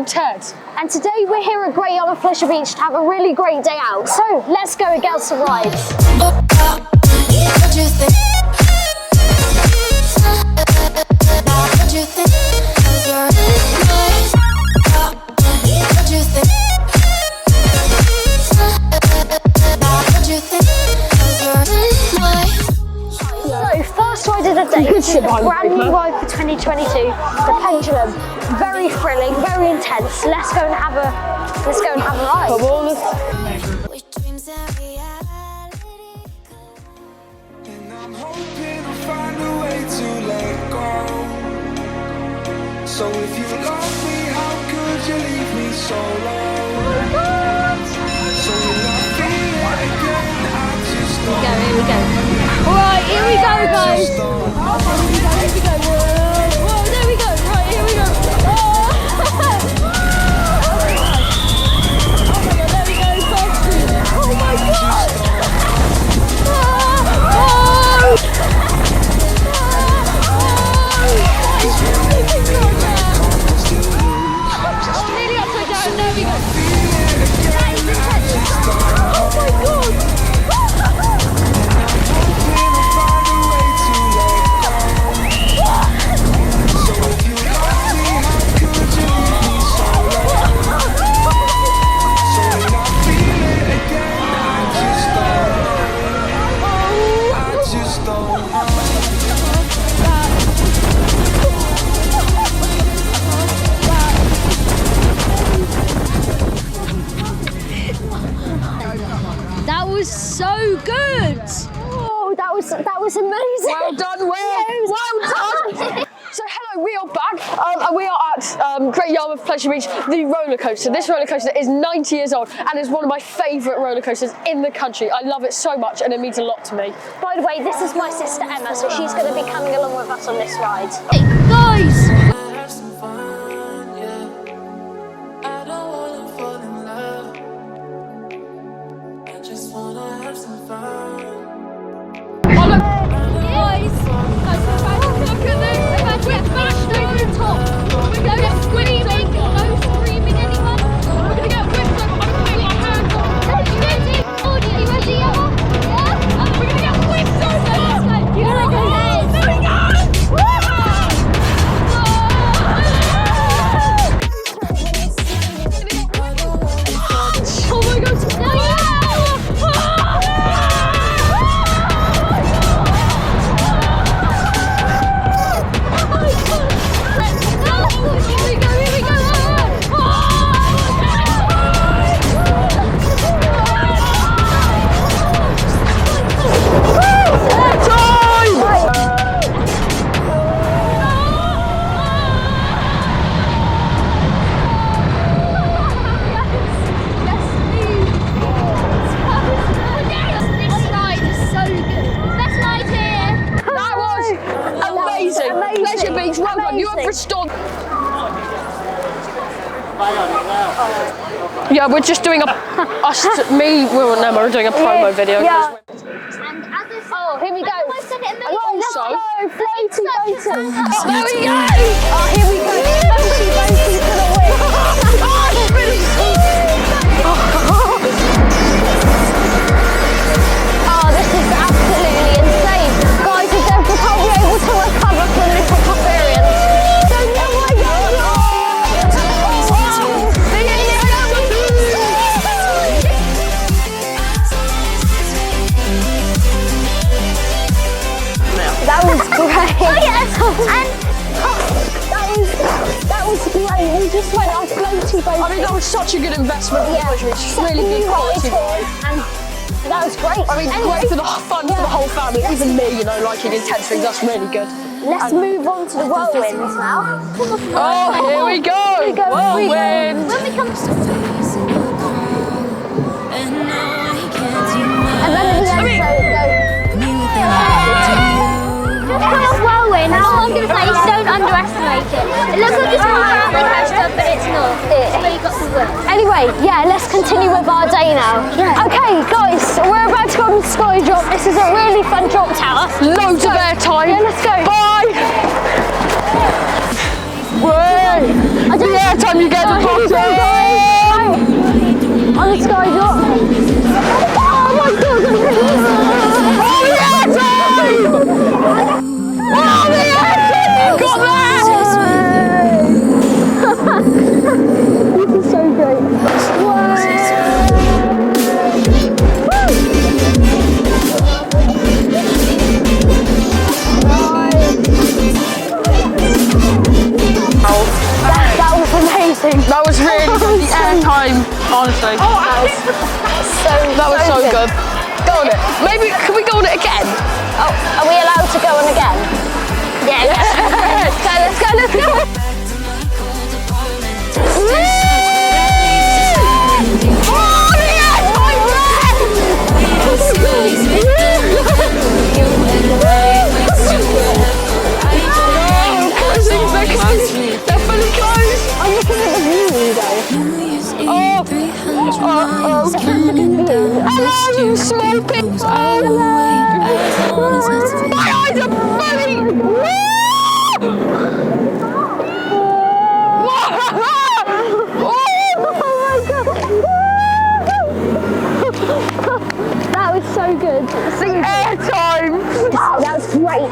I'm Ted. And today we're here at Great Yarmouth Pleasure Beach to have a really great day out. So let's go and get some rides. First ride of the day, this is a brand new ride for 2022, the Pendulum. Very thrilling, very intense. Let's go and have a ride. Come on. And I'm hoping I'll find a way to let go. So if you love me, how could you leave me so low? So will I feel it again? I just don't. Here we go. Alright, here we go, guys. Here we go. Whoa, there we go. Right, here we go. Oh my god, there we go. Oh my god. Nearly upside down. There we go. That is intense. Oh my god. That was so good! Oh, that was amazing! Well done, Will! Well done! So hello, we are back. We are at Great Yarmouth Pleasure Beach, the roller coaster. This roller coaster is 90 years old and is one of my favourite roller coasters in the country. I love it so much and it means a lot to me. By the way, this is my sister Emma, so she's going to be coming along with us on this ride. Hey, guys! Have some fun, yeah. I don't wanna fall in love. I just wanna have some fun. Pleasure Beach, well done. You have restored. Yeah, we're just doing we're doing a promo video. Yeah. Oh, here we go. Also, floaty boating. There we go. Oh, here we go. Floaty boating for the win. Oh, this is absolutely insane. Guys, if they're probably able to recover from this experience. That was great. Oh, yes. And that was great. We just went on floaty boating. I mean, that was such a good investment. Yeah. It's really good quality. And that was great. I mean, great for the fun for the whole family. Even me, you know, liking intense things. That's really good. Let's move on to the whirlwinds now. Oh, here we go. Here we go. Whirlwind. When we come to... And then at the end, whirlwind. Now all I'm going to say is don't underestimate it. It looks like it's more around the coaster, but it's not. But you got some work. Anyway, yeah, let's continue with our day now. Yeah. Okay, guys, we're about to go on the Scotty Drop. This is a really fun drop tower. Loads of airtime. Yeah, let's go. Bye. Wait! The airtime you get at the bottom! On the Scotty Drop. Oh my god! Oh, the airtime! Oh, the airtime! You got that! This is so great. That was amazing. That was really good. The airtime, honestly. That was so good. Go on it. Maybe, can we go on it again? Oh, are we allowed to go on again? Yeah. Let's go, let's go, let's go. They're fully closed. I'm looking at the view though. Hello, you small pigs. Oh, my eyes are fully. That was so good. The airtime. That was great.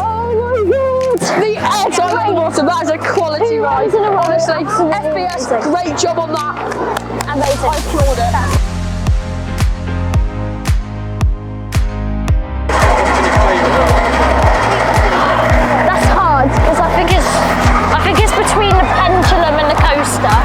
Oh my god. The airtime at the bottom. That is a quality ride. Honestly, Absolutely FBS, amazing. great job on that. Amazing. I applaud it. That's hard because I think it's between the pendulum and the coaster.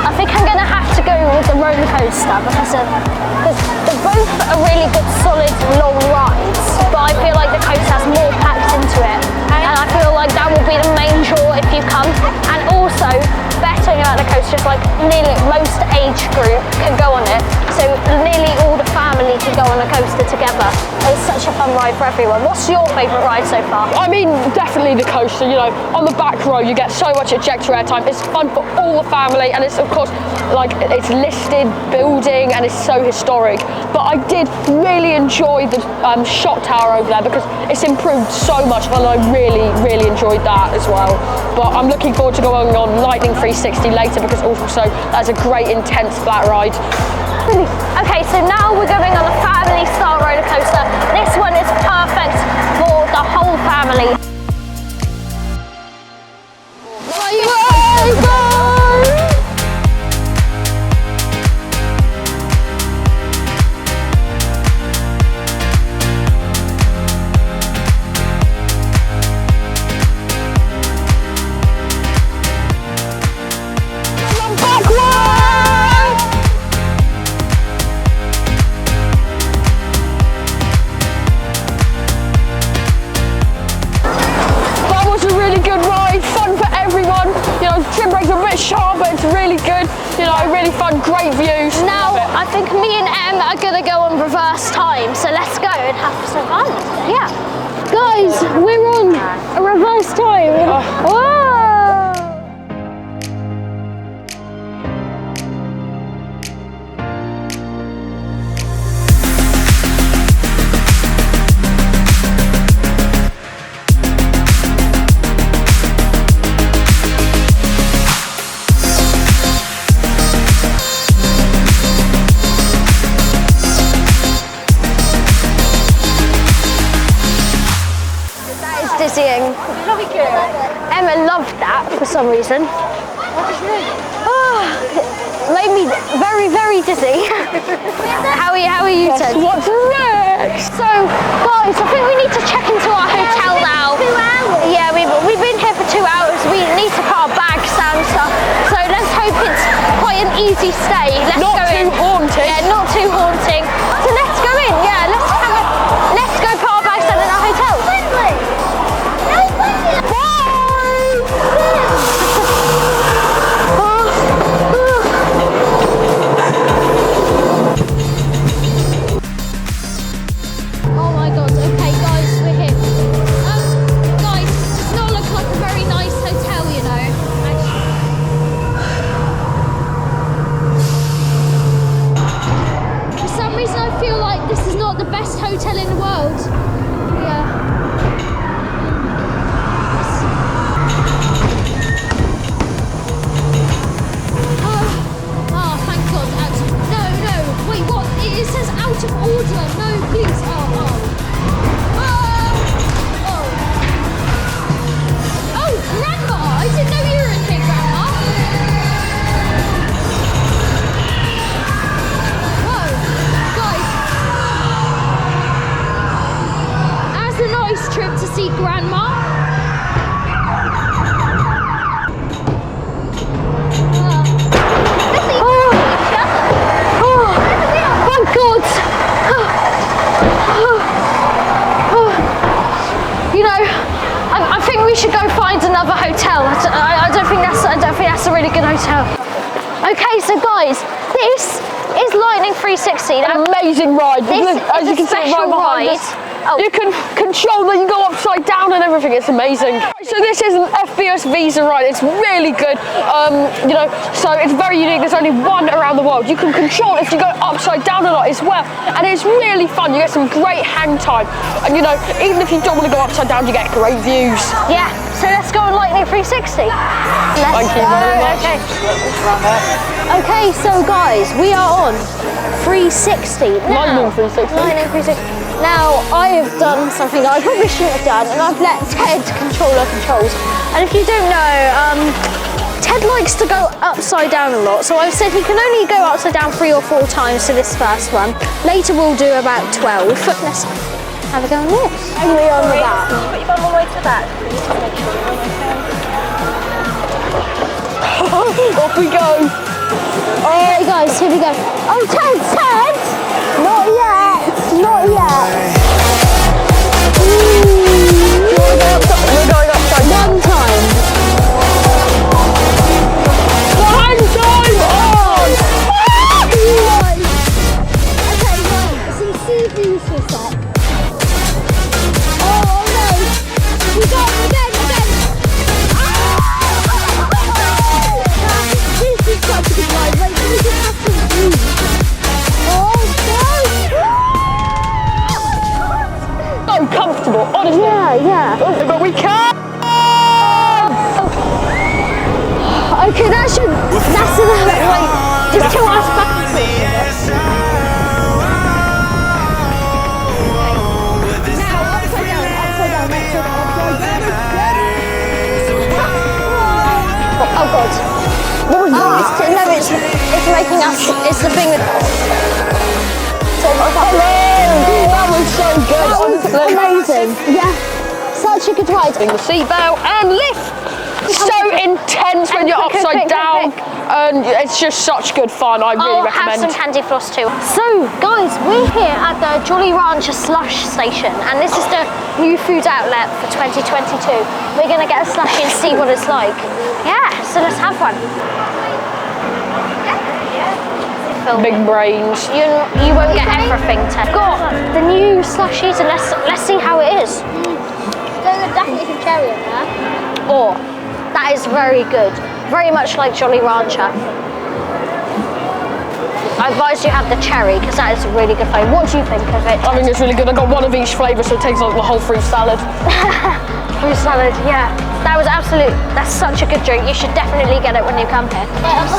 I think I'm gonna have to go with the roller coaster because they're both are really good, solid, long rides. But I feel like the coaster has more packed into it, and I feel like that will be the main draw if you come. And also, betting at the coaster is like nearly most age group can go on it, so nearly all the family can go on a coaster together. It's such a fun ride for everyone. What's your favourite ride so far? I mean, definitely the coaster. You know, on the back row, you get so much ejector airtime. It's fun for all the family, and it's of course like it's listed building and it's so historic. But I did really enjoy the shot tower over there because it's improved so much, and I really enjoyed that as well. But I'm looking forward to going on Lightning 360 later because also that's a great intense flat ride. Okay, so now we're going on a family style roller coaster. This one is perfect for the whole family. Sharp, but it's really good, you know, really fun, great views. Now, I think me and Em are gonna go on reverse time, so let's go and have some fun. Yeah. Guys, we're on a reverse time. Whoa! Dizzying. Emma loved that for some reason. Oh, made me very dizzy. How are you, Ted? What's next? So, guys, I think we need to check into our hotel now. 2 hours? Yeah, we've been here for 2 hours. We need to put our bags down and stuff. So let's hope it's quite an easy stay. Let's not go too in. haunting. Yeah, not too haunting. So let's go in. Yeah, let's go put our bags down in our hotel. Oh my god, okay guys, we're here. Guys, it does not look like a very nice hotel, you know. For some reason I feel like this is not the best hotel in the world. Yeah. it says out of order. No, please. Oh, Grandma! I didn't know you were in here, Grandma. Whoa, guys. That's a nice trip to see Grandma. I think we should go find another hotel. I don't think that's a really good hotel. Okay, so guys, this is Lightning 360. An amazing ride. This Look, as is you can a see right special behind ride. us. Oh. You can control that, you go upside down and everything. It's amazing. So this is an FBS visa ride. It's really good. So it's very unique. There's only one around the world. You can control if you go upside down a lot as well, and it's really fun. You get some great hang time, and even if you don't want to go upside down, you get great views. Yeah. So let's go on Lightning 360. Thank you very much. Okay, so guys, we are on 360. Lightning 360. Lightning 360. Now, I have done something that I probably shouldn't have done, and I've let Ted control our controls. And if you don't know, Ted likes to go upside down a lot, so I've said he can only go upside down 3 or 4 times for this first one. Later we'll do about 12. Let's have a go on this. Only on the back. Put your bum all the way to the back. Please just make sure you're on the Off we go. Okay guys, here we go. Oh, Ted! Not yet! Not yet! We're going upside down. One time. The hang time on! Okay, right, so see these for a sec. Oh no! We got it again! This is such a good ride, like we just have to move. Oh no! So comfortable, honestly. Yeah. But we can! Okay, that's enough. Wait, just 2 hours back. Oh god. What was that? No, it's making us, it's the thing that... That was so good, honestly. Amazing. Yeah. Such a good ride. The seatbelt and lift. So intense when you're upside down, and it's just such good fun. I really recommend. Have some candy floss too. So guys, we're here at the Jolly Rancher slush station, and this is the new food outlet for 2022. We're gonna get a slushie and see what it's like. Yeah, so let's have one. Big brains. You won't get everything, Ted. Got the new slushies, and let's see how it is. There's definitely some cherry in there. Oh, that is very good. Very much like Jolly Rancher. I advise you have the cherry because that is a really good flavour. What do you think of it? I think it's really good. I got one of each flavour, so it tastes like the whole fruit salad. Fruit salad, yeah. That's such a good drink. You should definitely get it when you come here.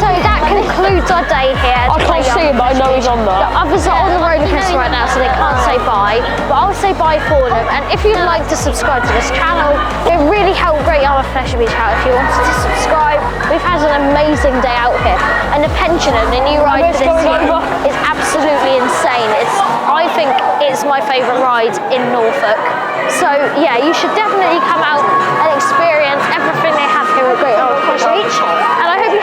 So that concludes our day here. I can't see him, but I know he's on The there. others are on the roller coaster right now, so they can't say bye. But I'll say bye for them. And if you'd like to subscribe to this channel, it really helped Great Yarmouth Pleasure Beach out if you wanted to subscribe. We've had an amazing day out here. And the Pensioner, the new ride for this year, is absolutely insane. I think it's my favourite ride in Norfolk. So yeah, you should definitely come out and experience everything they have here at Great Yarmouth Pleasure Beach. And I hope you